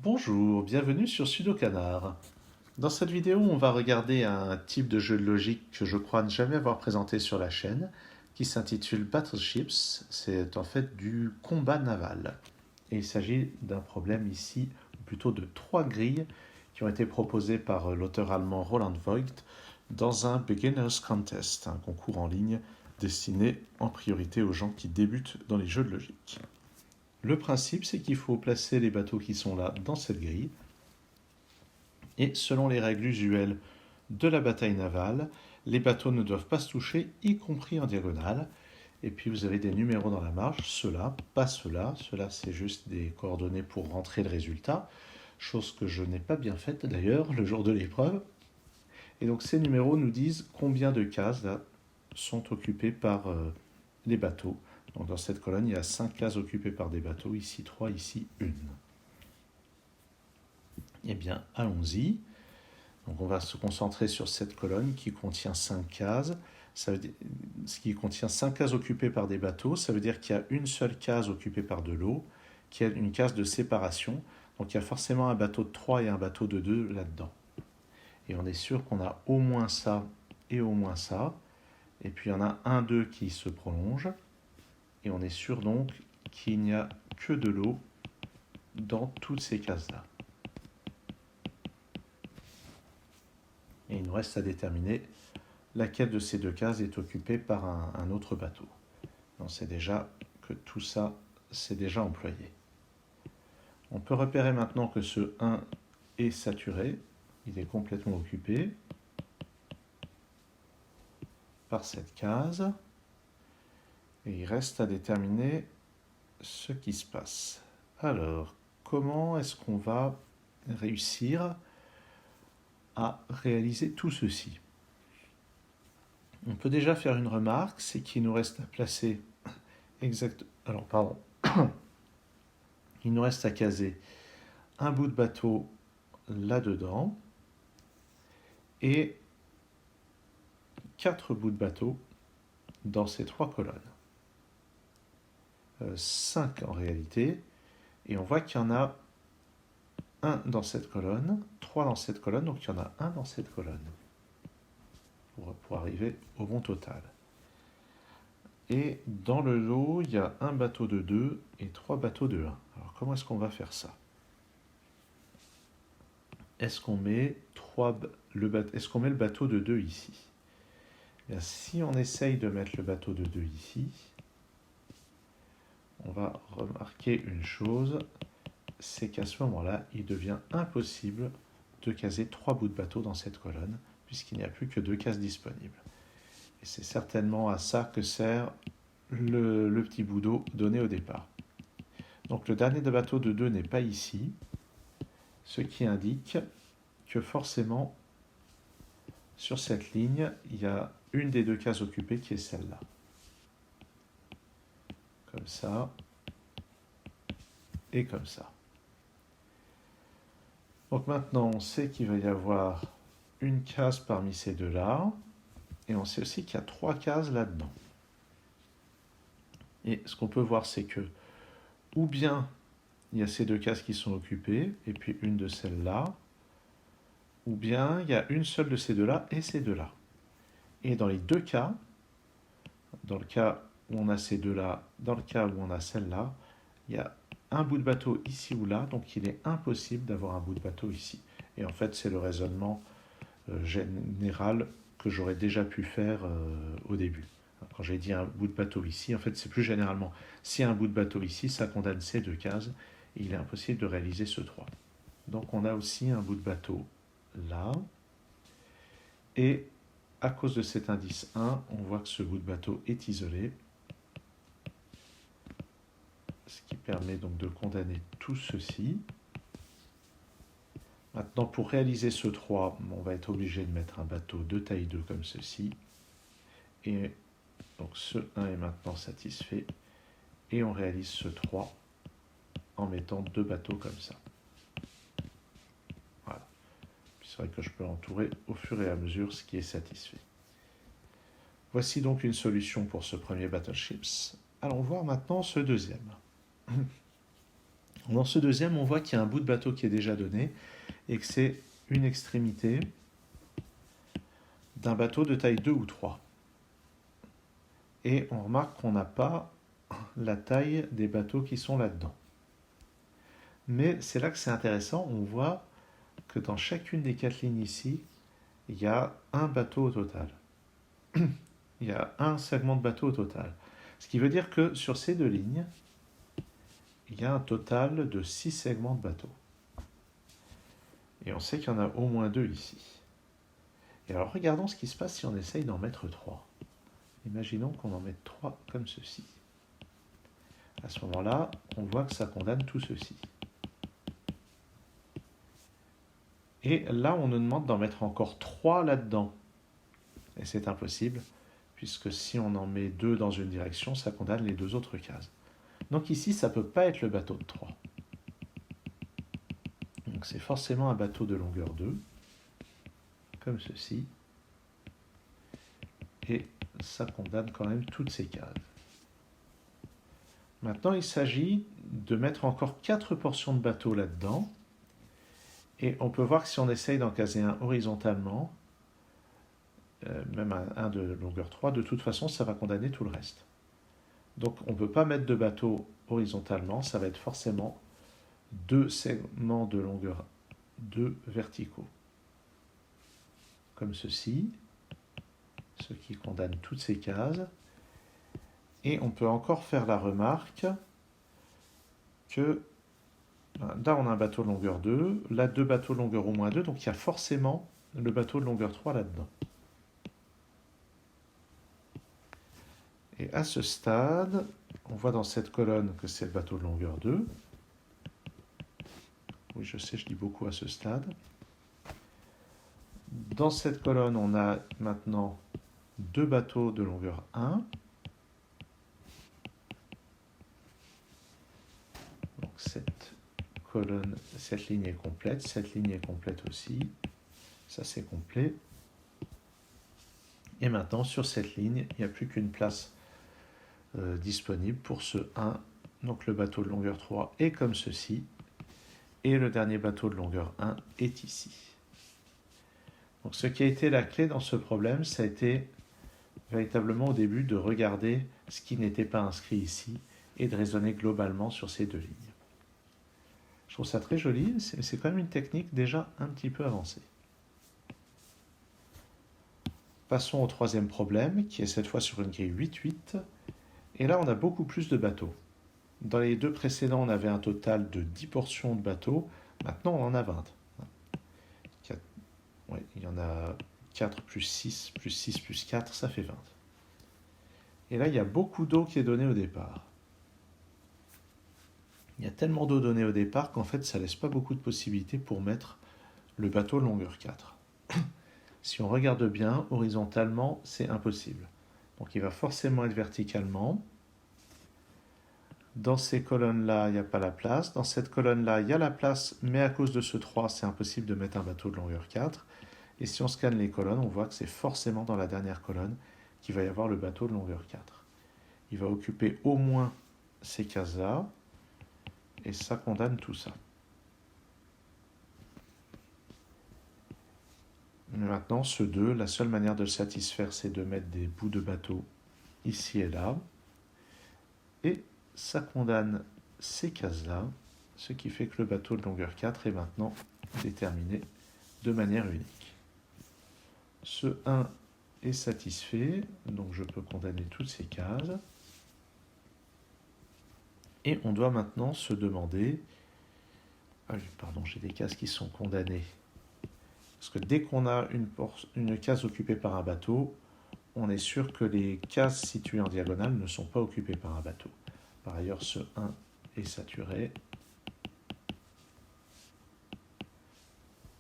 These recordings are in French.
Bonjour, bienvenue sur Sudokanar. Dans cette vidéo, on va regarder un type de jeu de logique que je crois ne jamais avoir présenté sur la chaîne, qui s'intitule Battleships. C'est en fait du combat naval. Et il s'agit d'un problème ici, ou plutôt de 3 grilles, qui ont été proposées par l'auteur allemand Roland Voigt dans un Beginner's Contest, un concours en ligne destiné en priorité aux gens qui débutent dans les jeux de logique. Le principe, c'est qu'il faut placer les bateaux qui sont là dans cette grille. Et selon les règles usuelles de la bataille navale, les bateaux ne doivent pas se toucher, y compris en diagonale. Et puis vous avez des numéros dans la marge, ceux-là, pas ceux-là. Ceux-là, c'est juste des coordonnées pour rentrer le résultat, chose que je n'ai pas bien faite d'ailleurs le jour de l'épreuve. Et donc ces numéros nous disent combien de cases là, sont occupées par les bateaux. Donc dans cette colonne, il y a 5 cases occupées par des bateaux, ici 3, ici 1. Eh bien, allons-y. Donc on va se concentrer sur cette colonne qui contient 5 cases. Ce qui contient 5 cases occupées par des bateaux, ça veut dire qu'il y a une seule case occupée par de l'eau, qui a une case de séparation. Donc il y a forcément un bateau de 3 et un bateau de 2 là-dedans. Et on est sûr qu'on a au moins ça et au moins ça. Et puis il y en a un, 2 qui se prolongent. Et on est sûr donc qu'il n'y a que de l'eau dans toutes ces cases-là. Et il nous reste à déterminer laquelle de ces 2 cases est occupée par un autre bateau. On sait déjà que tout ça, c'est déjà employé. On peut repérer maintenant que ce 1 est saturé, il est complètement occupé par cette case. Et il reste à déterminer ce qui se passe. Alors, comment est-ce qu'on va réussir à réaliser tout ceci? On peut déjà faire une remarque, c'est qu'il nous reste à placer il nous reste à caser un bout de bateau là-dedans et 4 bouts de bateau dans ces 3 colonnes. 5 en réalité, et on voit qu'il y en a 1 dans cette colonne, 3 dans cette colonne, donc il y en a 1 dans cette colonne, pour arriver au bon total. Et dans le lot, il y a un bateau de 2 et 3 bateaux de 1. Alors comment est-ce qu'on va faire ça? Est-ce qu'on met le bateau de 2 ici? Bien, si on essaye de mettre le bateau de 2 ici, on va remarquer une chose, c'est qu'à ce moment-là, il devient impossible de caser 3 bouts de bateau dans cette colonne, puisqu'il n'y a plus que 2 cases disponibles. Et c'est certainement à ça que sert le petit bout d'eau donné au départ. Donc le dernier de bateau de 2 n'est pas ici, ce qui indique que forcément, sur cette ligne, il y a une des 2 cases occupées qui est celle-là. Comme ça, et comme ça. Donc maintenant, on sait qu'il va y avoir une case parmi ces 2-là, et on sait aussi qu'il y a 3 cases là-dedans. Et ce qu'on peut voir, c'est que, ou bien il y a ces 2 cases qui sont occupées, et puis une de celles-là, ou bien il y a une seule de ces 2-là et ces 2-là. Et dans les 2 cas, dans le cas où on a ces 2-là, dans le cas où on a celle-là, il y a un bout de bateau ici ou là, donc il est impossible d'avoir un bout de bateau ici. Et en fait, c'est le raisonnement général que j'aurais déjà pu faire au début. Quand j'ai dit un bout de bateau ici, en fait, c'est plus généralement, s'il y a un bout de bateau ici, ça condamne ces 2 cases, et il est impossible de réaliser ce 3. Donc on a aussi un bout de bateau là, et à cause de cet indice 1, on voit que ce bout de bateau est isolé, ce qui permet donc de condamner tout ceci. Maintenant, pour réaliser ce 3, on va être obligé de mettre un bateau de taille 2 comme ceci. Et donc ce 1 est maintenant satisfait. Et on réalise ce 3 en mettant 2 bateaux comme ça. Voilà. C'est vrai que je peux entourer au fur et à mesure ce qui est satisfait. Voici donc une solution pour ce premier Battleships. Allons voir maintenant ce deuxième. Dans ce deuxième, on voit qu'il y a un bout de bateau qui est déjà donné et que c'est une extrémité d'un bateau de taille 2 ou 3. Et on remarque qu'on n'a pas la taille des bateaux qui sont là-dedans. Mais c'est là que c'est intéressant, on voit que dans chacune des 4 lignes ici, il y a un bateau au total. Il y a un segment de bateau au total. Ce qui veut dire que sur ces 2 lignes, il y a un total de 6 segments de bateau. Et on sait qu'il y en a au moins 2 ici. Et alors regardons ce qui se passe si on essaye d'en mettre 3. Imaginons qu'on en mette 3 comme ceci. À ce moment-là, on voit que ça condamne tout ceci. Et là, on nous demande d'en mettre encore 3 là-dedans. Et c'est impossible, puisque si on en met 2 dans une direction, ça condamne les 2 autres cases. Donc ici, ça ne peut pas être le bateau de 3. Donc c'est forcément un bateau de longueur 2, comme ceci. Et ça condamne quand même toutes ces cases. Maintenant, il s'agit de mettre encore 4 portions de bateau là-dedans. Et on peut voir que si on essaye d'en caser un horizontalement, même un de longueur 3, de toute façon, ça va condamner tout le reste. Donc, on ne peut pas mettre de bateau horizontalement, ça va être forcément 2 segments de longueur 2 verticaux. Comme ceci, ce qui condamne toutes ces cases. Et on peut encore faire la remarque que là, on a un bateau de longueur 2, là, 2 bateaux de longueur au moins 2, donc il y a forcément le bateau de longueur 3 là-dedans. Et à ce stade, on voit dans cette colonne que c'est le bateau de longueur 2. Oui, je sais, je dis beaucoup à ce stade. Dans cette colonne, on a maintenant 2 bateaux de longueur 1. Donc cette colonne, cette ligne est complète, cette ligne est complète aussi. Ça, c'est complet. Et maintenant, sur cette ligne, il n'y a plus qu'une place disponible pour ce 1. Donc le bateau de longueur 3 est comme ceci. Et le dernier bateau de longueur 1 est ici. Donc ce qui a été la clé dans ce problème, ça a été véritablement au début de regarder ce qui n'était pas inscrit ici et de raisonner globalement sur ces 2 lignes. Je trouve ça très joli, c'est quand même une technique déjà un petit peu avancée. Passons au 3e problème, qui est cette fois sur une grille 8-8. Et là, on a beaucoup plus de bateaux. Dans les 2 précédents, on avait un total de 10 portions de bateaux. Maintenant, on en a 20. Il y en a 4 plus 6, plus 6 plus 4, ça fait 20. Et là, il y a beaucoup d'eau qui est donnée au départ. Il y a tellement d'eau donnée au départ qu'en fait, ça ne laisse pas beaucoup de possibilités pour mettre le bateau de longueur 4. Si on regarde bien, horizontalement, c'est impossible. Donc il va forcément être verticalement. Dans ces colonnes-là, il n'y a pas la place. Dans cette colonne-là, il y a la place, mais à cause de ce 3, c'est impossible de mettre un bateau de longueur 4. Et si on scanne les colonnes, on voit que c'est forcément dans la dernière colonne qu'il va y avoir le bateau de longueur 4. Il va occuper au moins ces cases-là, et ça condamne tout ça. Mais maintenant, ce 2, la seule manière de le satisfaire, c'est de mettre des bouts de bateau ici et là. Et ça condamne ces cases-là, ce qui fait que le bateau de longueur 4 est maintenant déterminé de manière unique. Ce 1 est satisfait, donc je peux condamner toutes ces cases. Et on doit maintenant se demander... Ah oui, pardon, j'ai des cases qui sont condamnées. Parce que dès qu'on a une case occupée par un bateau, on est sûr que les cases situées en diagonale ne sont pas occupées par un bateau. Par ailleurs, ce 1 est saturé.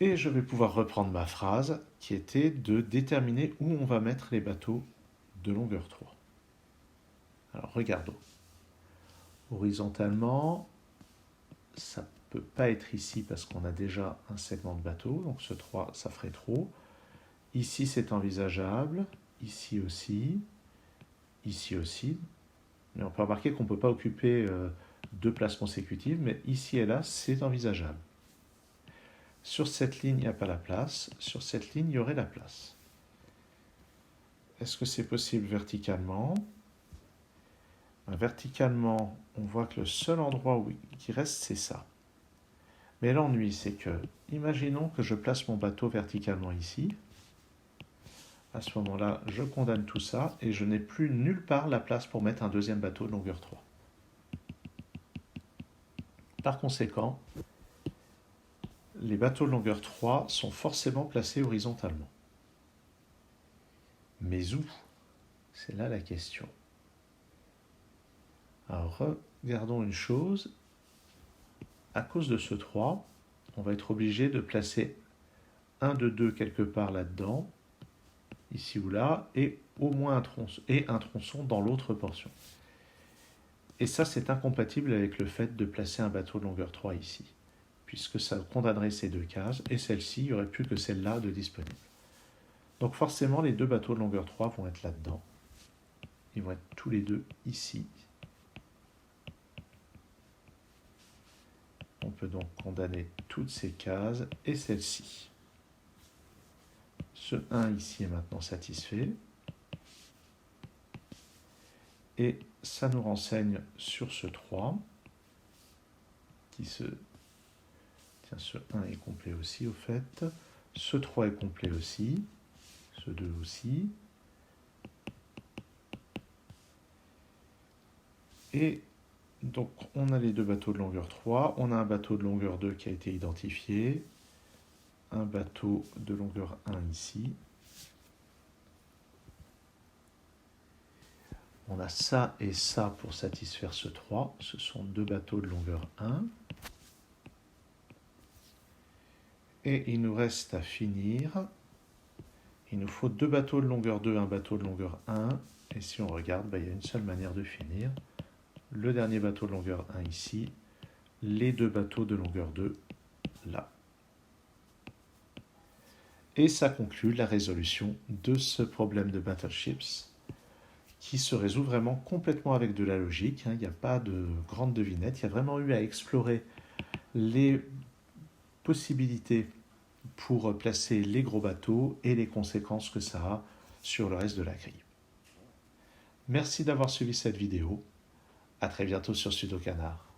Et je vais pouvoir reprendre ma phrase qui était de déterminer où on va mettre les bateaux de longueur 3. Alors regardons. Horizontalement, ça ne peut pas être ici parce qu'on a déjà un segment de bateau, donc ce 3, ça ferait trop. Ici, c'est envisageable, ici aussi, mais on peut remarquer qu'on ne peut pas occuper 2 places consécutives, mais ici et là, c'est envisageable. Sur cette ligne, il n'y a pas la place. Sur cette ligne, il y aurait la place. Est-ce que c'est possible verticalement? Verticalement, on voit que le seul endroit qui reste, c'est ça. Mais l'ennui, c'est que, imaginons que je place mon bateau verticalement ici. À ce moment-là, je condamne tout ça et je n'ai plus nulle part la place pour mettre un deuxième bateau de longueur 3. Par conséquent, les bateaux de longueur 3 sont forcément placés horizontalement. Mais où? C'est là la question. Alors, regardons une chose. À cause de ce 3, on va être obligé de placer un de 2 quelque part là-dedans, ici ou là, et au moins un tronçon dans l'autre portion. Et ça, c'est incompatible avec le fait de placer un bateau de longueur 3 ici, puisque ça condamnerait ces 2 cases, et celle-ci, il n'y aurait plus que celle-là de disponible. Donc forcément, les 2 bateaux de longueur 3 vont être là-dedans. Ils vont être tous les 2 ici. On peut donc condamner toutes ces cases et celle-ci. Ce 1 ici est maintenant satisfait. Et ça nous renseigne sur ce 3. Tiens, ce 1 est complet aussi au fait. Ce 3 est complet aussi. Ce 2 aussi. Et donc, on a les 2 bateaux de longueur 3. On a un bateau de longueur 2 qui a été identifié. Un bateau de longueur 1 ici. On a ça et ça pour satisfaire ce 3. Ce sont 2 bateaux de longueur 1. Et il nous reste à finir. Il nous faut 2 bateaux de longueur 2, un bateau de longueur 1. Et si on regarde, il y a une seule manière de finir. Le dernier bateau de longueur 1 ici, les 2 bateaux de longueur 2 là. Et ça conclut la résolution de ce problème de Battleships qui se résout vraiment complètement avec de la logique. Il n'y a pas de grande devinette, il y a vraiment eu à explorer les possibilités pour placer les gros bateaux et les conséquences que ça a sur le reste de la grille. Merci d'avoir suivi cette vidéo. À très bientôt sur Sudokanar.